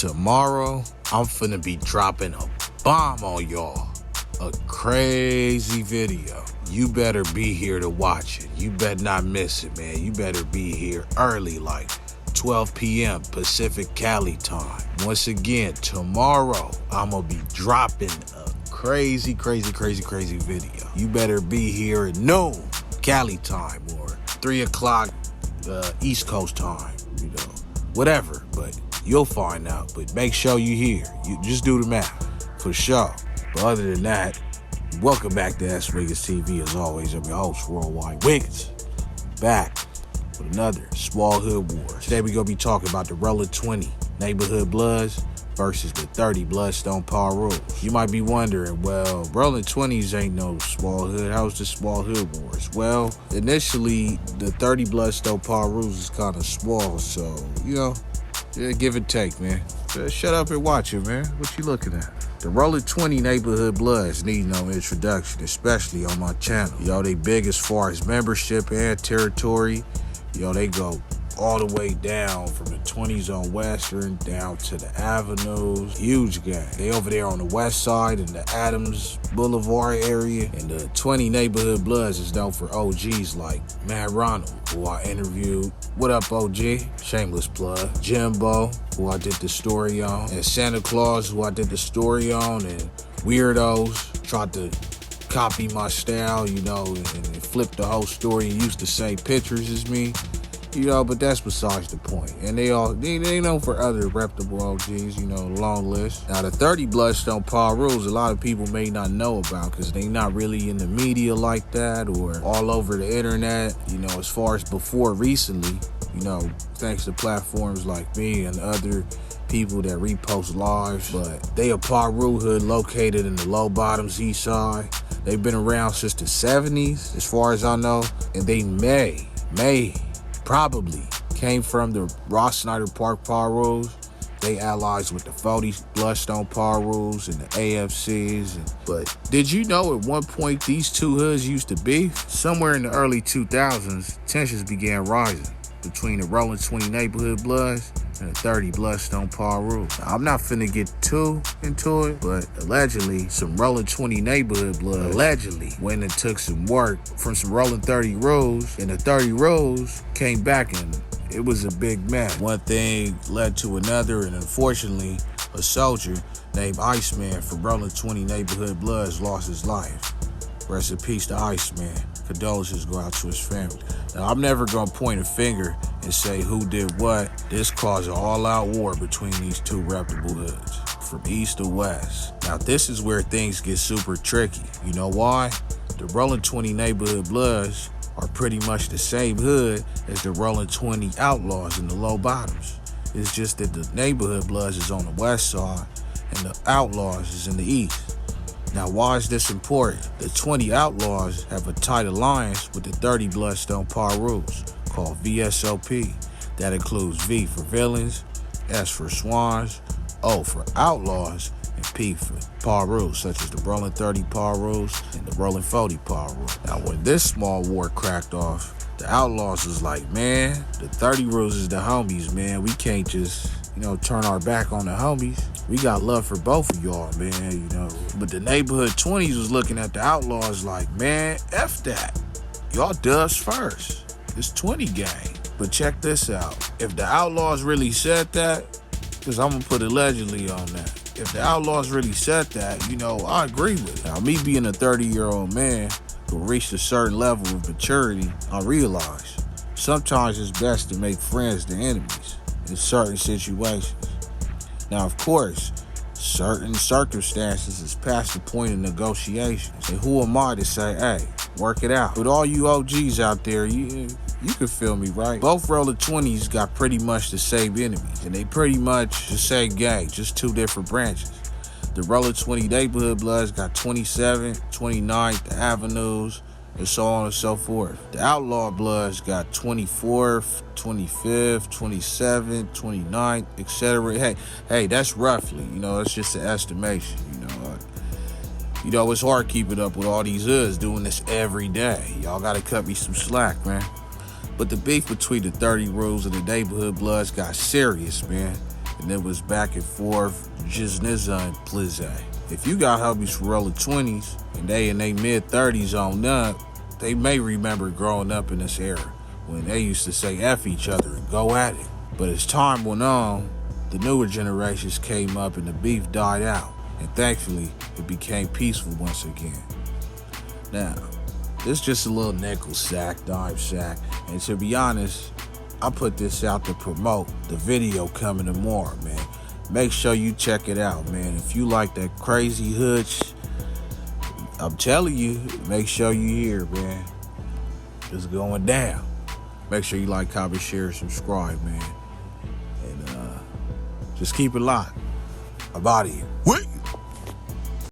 Tomorrow, I'm finna be dropping a bomb on y'all. A crazy video. You better be here to watch it. You better not miss it, man. You better be here early, like 12 p.m. Pacific Cali time. Once again, tomorrow, I'm gonna be dropping a crazy video. You better be here at noon Cali time or 3 o'clock East Coast time, whatever, but you'll find out. But make sure you here. You just do the math, for sure. But other than that, welcome back to S.WigginsTV. As always, I'm your host, Worldwide Wiggins, back with another Small Hood War. Today we're going to be talking about the Rollin 20 Neighborhood Bloods versus the 30 Bloodstone Pirus. You might be wondering, well, Rollin 20s ain't no small hood. How's the Small Hood Wars? Well, initially, the 30 Bloodstone Pirus is kind of small, so, yeah, give and take, man. Shut up and watch it, man. What you looking at? The Rollin 20 Neighborhood Bloods need no introduction, especially on my channel. They big as far as membership and territory. They go all the way down from the 20s on Western down to the avenues. Huge gang. They over there on the west side in the Adams Boulevard area. And the 20 Neighborhood Bloods is known for OGs like Matt Ronald, who I interviewed. What up, OG? Shameless plug. Jimbo, who I did the story on. And Santa Claus, who I did the story on. And Weirdos tried to copy my style, and flip the whole story and use the same pictures as me. But that's besides the point. And they know for other reputable OGs, long list. Now, the 30 Bloodstone Pirus, a lot of people may not know about because they not really in the media like that or all over the internet, as far as before recently, thanks to platforms like me and other people that repost lives. But they a Piru hood located in the low bottoms east side. They've been around since the 70s, as far as I know. And they probably came from the Ross Snyder Park Pirus. They allies with the 40 Bloodstone Pirus and the AFCs. But did you know at one point these two hoods used to be? Somewhere in the early 2000s, tensions began rising between the Rollin 20 Neighborhood Bloods and the 30 Bloodstone Pirus. Now, I'm not finna get too into it, but allegedly, some Rollin 20 Neighborhood Bloods went and took some work from some Rollin 30 Rose, and the 30 Rose came back and it was a big mess. One thing led to another, and unfortunately, a soldier named Iceman from Rollin 20 Neighborhood Bloods lost his life. Rest in peace to Iceman. Condolences go out to his family. Now, I'm never gonna point a finger and say who did what. This caused an all-out war between these two reputable hoods, from east to west. Now, this is where things get super tricky. You know why? The Rollin 20 Neighborhood Bloods are pretty much the same hood as the Rollin 20 Outlaws in the low bottoms. It's just that the Neighborhood Bloods is on the west side and the Outlaws is in the east. Now, why is this important? The 20 Outlaws have a tight alliance with the 30 Bloodstone Pirus called VSOP. That includes V for villains, S for swans, O for outlaws, and P for Pirus, such as the Rollin 30 Pirus and the Rollin 40 Pirus. Now, when this small war cracked off, the Outlaws was like, man, the 30 Rus is the homies, man. We can't just, turn our back on the homies. We got love for both of y'all, man, But the Neighborhood 20s was looking at the Outlaws like, man, F that. Y'all dubs first. It's 20 gang. But check this out. If the Outlaws really said that, because I'm going to put allegedly on that. If the Outlaws really said that, I agree with it. Now, me being a 30-year-old man who reached a certain level of maturity, I realize sometimes it's best to make friends than enemies in certain situations. Now, of course, certain circumstances is past the point of negotiations. And who am I to say, hey, work it out? But all you OGs out there, you can feel me, right? Both Rollin 20s got pretty much the same enemies. And they pretty much the same gang, just two different branches. The Rollin 20 Neighborhood Bloods got 27th, 29th, the avenues, and so on and so forth. The Outlaw Bloods got 24th, 25th, 27th, 29th, etc. Hey, that's roughly, that's just an estimation, it's hard keeping up with all these hoods doing this every day. Y'all gotta cut me some slack, man. But the beef between the 30 Rus and the Neighborhood Bloods got serious, man. and it was back and forth, Jizniza and Plizze. If you got homies from early 20s and they in their mid-30s on up, they may remember growing up in this era when they used to say F each other and go at it. But as time went on, the newer generations came up and the beef died out, and thankfully it became peaceful once again. Now, this is just a little nickel sack, dime sack, and to be honest, I put this out to promote the video coming tomorrow, man. Make sure you check it out, man. If you like that crazy hood I'm telling you, make sure you hear, man. It's going down. Make sure you like, comment, share, subscribe, man. And just keep it locked. I'm out of here.